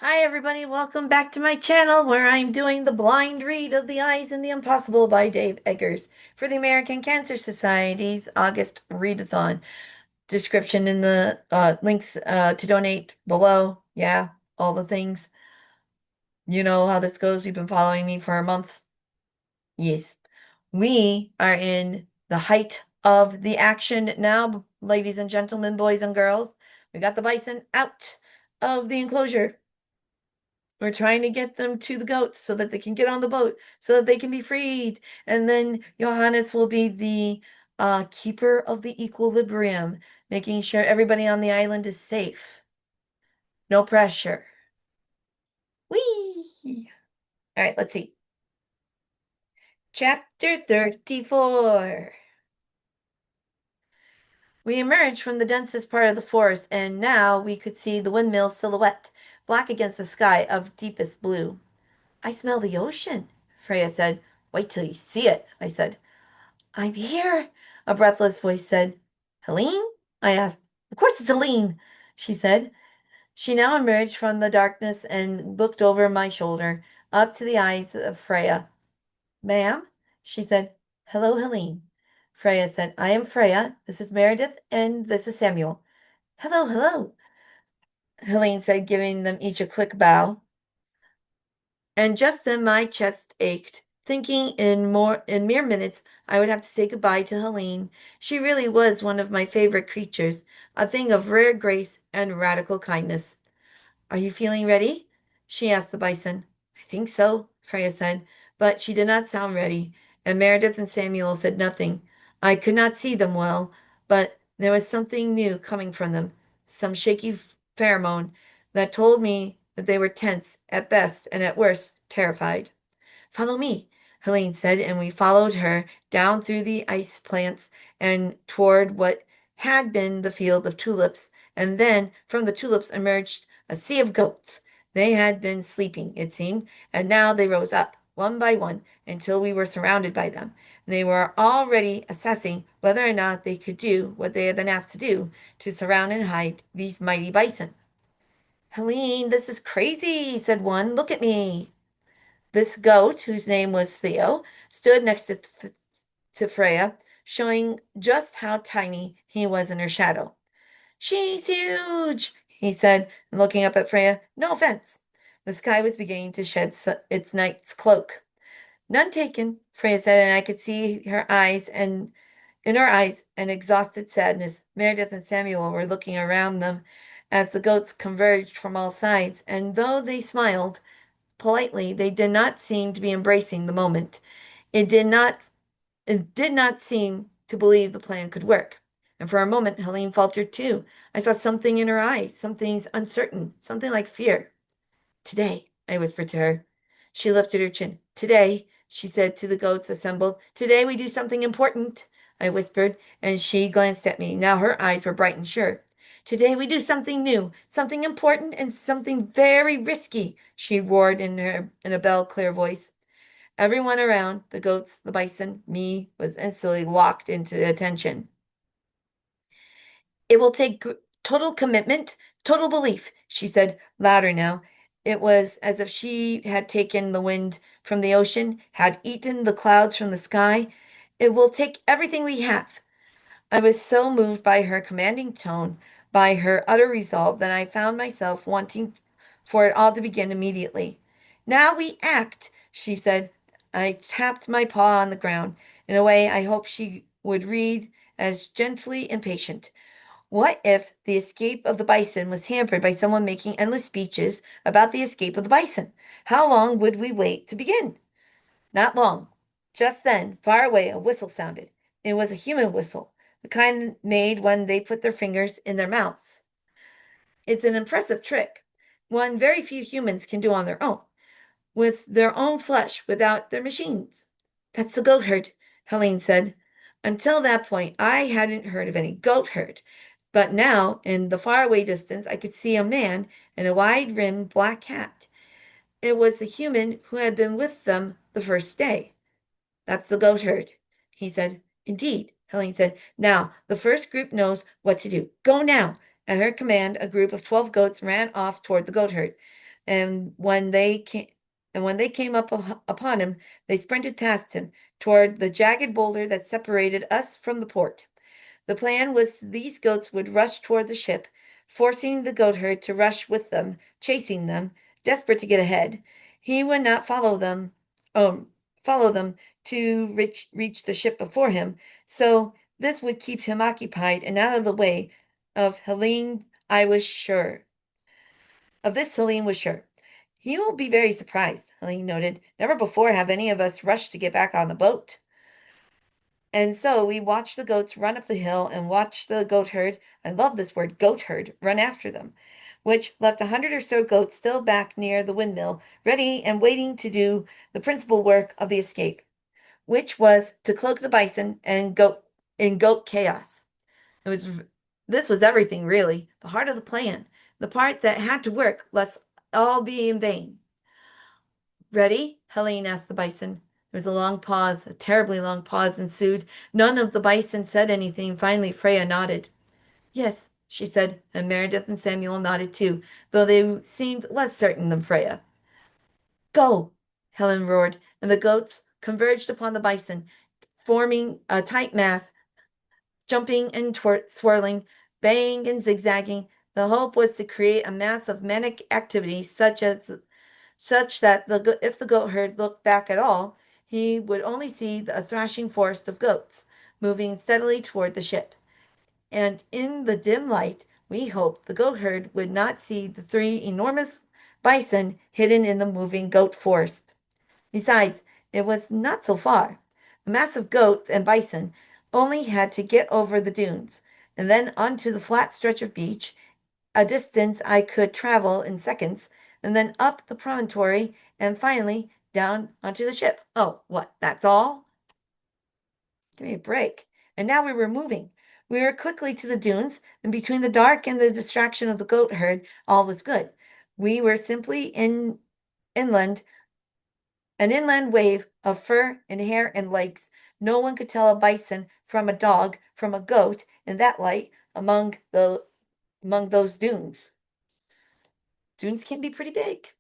Hi everybody, welcome back to my channel where I'm doing the blind read of The Eyes in the Impossible by Dave Eggers for the American Cancer Society's August readathon. Description in the links to donate below. Yeah, all the things. You know how this goes. You've been following me for a month. Yes. We are in the height of the action now, ladies and gentlemen, boys and girls. We got the bison out of the enclosure. We're trying to get them to the goats so that they can get on the boat, so that they can be freed. And then Johannes will be the keeper of the equilibrium, making sure everybody on the island is safe. No pressure. Whee! All right, let's see. Chapter 34. We emerged from the densest part of the forest, and now we could see the windmill's silhouette, black against the sky of deepest blue. I smell the ocean, Freya said. Wait till you see it, I said. I'm here, a breathless voice said. Helene? I asked. Of course it's Helene, she said. She now emerged from the darkness and looked over my shoulder, up to the eyes of Freya. Ma'am, she said. Hello, Helene. Freya said, I am Freya. This is Meredith, and this is Samuel. Hello, hello, Helene said, giving them each a quick bow. And just then my chest ached, thinking in mere minutes I would have to say goodbye to Helene. She really was one of my favorite creatures, a thing of rare grace and radical kindness. Are you feeling ready? She asked the bison. I think so, Freya said, but she did not sound ready, and Meredith and Samuel said nothing. I could not see them well, but there was something new coming from them, some shaky pheromone that told me that they were tense at best and at worst terrified. Follow me, Helene said, and we followed her down through the ice plants and toward what had been the field of tulips, and then from the tulips emerged a sea of goats. They had been sleeping, it seemed, and now they rose up, one by one, until we were surrounded by them. They were already assessing whether or not they could do what they had been asked to do to surround and hide these mighty bison. Helene, this is crazy, said one. Look at me. This goat, whose name was Theo, stood next to Freya, showing just how tiny he was in her shadow. She's huge, he said, looking up at Freya. No offense. The sky was beginning to shed its night's cloak. None taken, Freya said, and I could see her eyes and in her eyes an exhausted sadness. Meredith and Samuel were looking around them as the goats converged from all sides, and though they smiled politely, they did not seem to be embracing the moment. It did not it did not seem to believe the plan could work. And for a moment, Helene faltered too. I saw something in her eyes, something uncertain, something like fear. Today, I whispered to her. She lifted her chin. Today, she said to the goats assembled. Today we do something important, I whispered, and she glanced at me. Now her eyes were bright and sure. Today we do something new, something important, and something very risky, she roared in a bell clear voice. Everyone around, the goats, the bison, me, was instantly locked into attention. It will take total commitment, total belief, she said, louder now. It was as if she had taken the wind from the ocean, had eaten the clouds from the sky. It will take everything we have. I was so moved by her commanding tone, by her utter resolve, that I found myself wanting for it all to begin immediately. Now we act, she said. I tapped my paw on the ground in a way I hoped she would read as gently impatient. What if the escape of the bison was hampered by someone making endless speeches about the escape of the bison? How long would we wait to begin? Not long. Just then, far away, a whistle sounded. It was a human whistle, the kind made when they put their fingers in their mouths. It's an impressive trick, one very few humans can do on their own, with their own flesh, without their machines. That's the goat herd, Helene said. Until that point, I hadn't heard of any goat herd. But now, in the faraway distance, I could see a man in a wide-rimmed black hat. It was the human who had been with them the first day. That's the goat herd, he said. Indeed, Helene said. Now, the first group knows what to do. Go now. At her command, a group of 12 goats ran off toward the goat herd. and when they came upon him, they sprinted past him toward the jagged boulder that separated us from the port. The plan was these goats would rush toward the ship, forcing the goatherd to rush with them, chasing them, desperate to get ahead. He would not follow them to reach the ship before him, so this would keep him occupied and out of the way of Helene, I was sure. Of this, Helene was sure. He will be very surprised, Helene noted. Never before have any of us rushed to get back on the boat. And so we watched the goats run up the hill and watched the goatherd, I love this word, goatherd, run after them, which left 100 or so goats still back near the windmill, ready and waiting to do the principal work of the escape, which was to cloak the bison and goat chaos. It was this was everything really, the heart of the plan, the part that had to work lest all be in vain. Ready? Helene asked the bison. There was a long pause, a terribly long pause ensued. None of the bison said anything. Finally, Freya nodded. Yes, she said, and Meredith and Samuel nodded too, though they seemed less certain than Freya. Go! Helen roared, and the goats converged upon the bison, forming a tight mass, jumping and swirling, baying and zigzagging. The hope was to create a mass of manic activity such that if the goatherd looked back at all, he would only see a thrashing forest of goats moving steadily toward the ship. And in the dim light, we hoped the goatherd would not see the three enormous bison hidden in the moving goat forest. Besides, it was not so far. The massive goats and bison only had to get over the dunes and then onto the flat stretch of beach, a distance I could travel in seconds, and then up the promontory and finally down onto the ship. Oh, what? That's all? Give me a break. And now we were moving. We were quickly to the dunes, and between the dark and the distraction of the goat herd, all was good. We were simply inland, an inland wave of fur and hair and legs. No one could tell a bison from a dog from a goat in that light among those dunes. Dunes can be pretty big.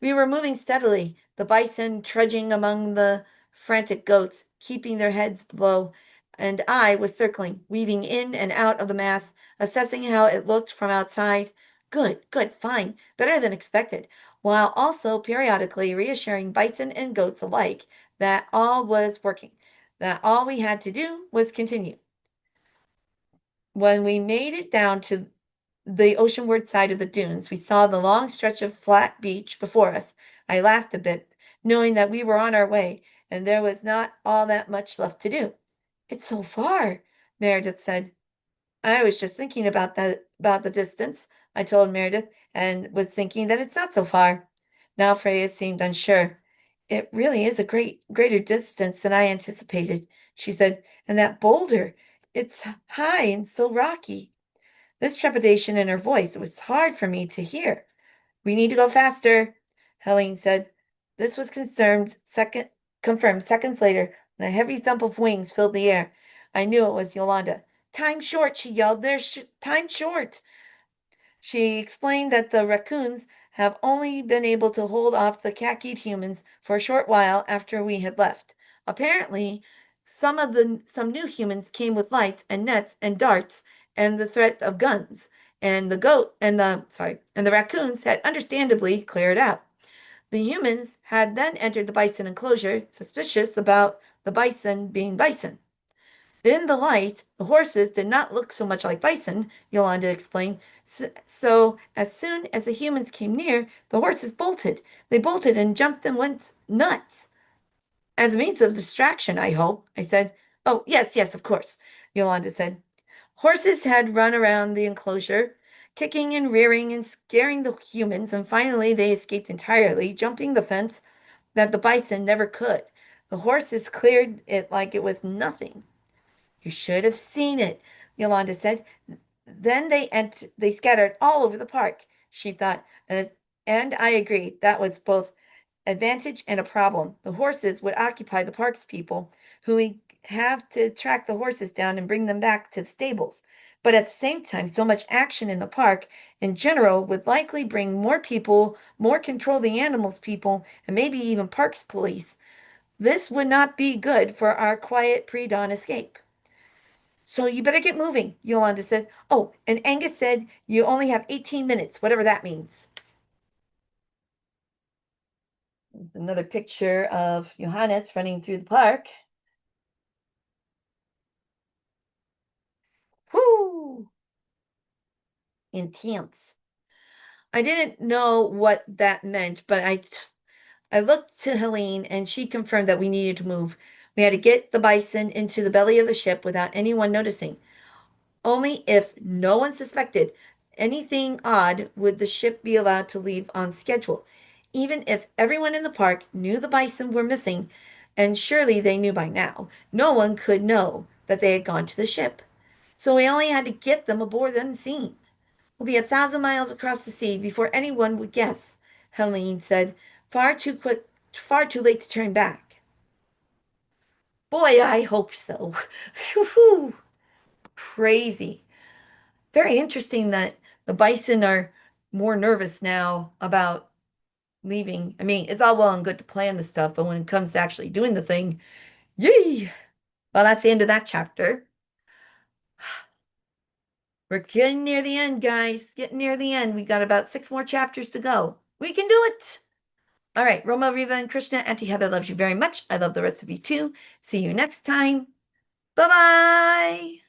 We were moving steadily, the bison trudging among the frantic goats, keeping their heads low, and I was circling, weaving in and out of the mass, assessing how it looked from outside. Good, good, fine, better than expected, while also periodically reassuring bison and goats alike that all was working, that all we had to do was continue. When we made it down to the oceanward side of the dunes, we saw the long stretch of flat beach before us. I laughed a bit, knowing that we were on our way, and there was not all that much left to do. It's so far, Meredith said. I was just thinking about the distance, I told Meredith, and was thinking that it's not so far. Now Freya seemed unsure. It really is a greater distance than I anticipated, she said, and that boulder, it's high and so rocky. This trepidation in her voice, it was hard for me to hear. We need to go faster, Helene said. This was confirmed seconds later when a heavy thump of wings filled the air. I knew it was Yolanda. Time short, she yelled. There's time short. She explained that the raccoons have only been able to hold off the khaki humans for a short while after we had left. Apparently, some new humans came with lights and nets and darts and the threat of guns, and the raccoons had understandably cleared out. The humans had then entered the bison enclosure, suspicious about the bison being bison. In the light, the horses did not look so much like bison, Yolanda explained. So as soon as the humans came near, the horses bolted. They bolted and jumped and went nuts. As a means of distraction, I hope, I said. Oh, yes, yes, of course, Yolanda said. Horses had run around the enclosure, kicking and rearing and scaring the humans, and finally they escaped entirely, jumping the fence that the bison never could. The horses cleared it like it was nothing. You should have seen it, Yolanda said. Then they scattered all over the park, she thought. And I agree, that was both advantage and a problem. The horses would occupy the park's people, who would have to track the horses down and bring them back to the stables. But at the same time, so much action in the park in general would likely bring more people, more control of the animals people, and maybe even parks police. This would not be good for our quiet pre-dawn escape. So you better get moving, Yolanda said. Oh, and Angus said you only have 18 minutes, whatever that means. Another picture of Johannes running through the park. Whoo! Intense. I didn't know what that meant, but I looked to Helene and she confirmed that we needed to move. We had to get the bison into the belly of the ship without anyone noticing. Only if no one suspected anything odd would the ship be allowed to leave on schedule. Even if everyone in the park knew the bison were missing, and surely they knew by now, no one could know that they had gone to the ship. So we only had to get them aboard unseen. We'll be 1,000 miles across the sea before anyone would guess, Helene said. Far too quick, far too late to turn back. Boy, I hope so. Whew, crazy. Very interesting that the bison are more nervous now about leaving. I mean, it's all well and good to plan the stuff, but when it comes to actually doing the thing, yee! Well, that's the end of that chapter. We're getting near the end, guys. Getting near the end. We got about 6 more chapters to go. We can do it. All right, Roma, Riva, and Krishna, Auntie Heather loves you very much. I love the rest of you too. See you next time. Bye-bye.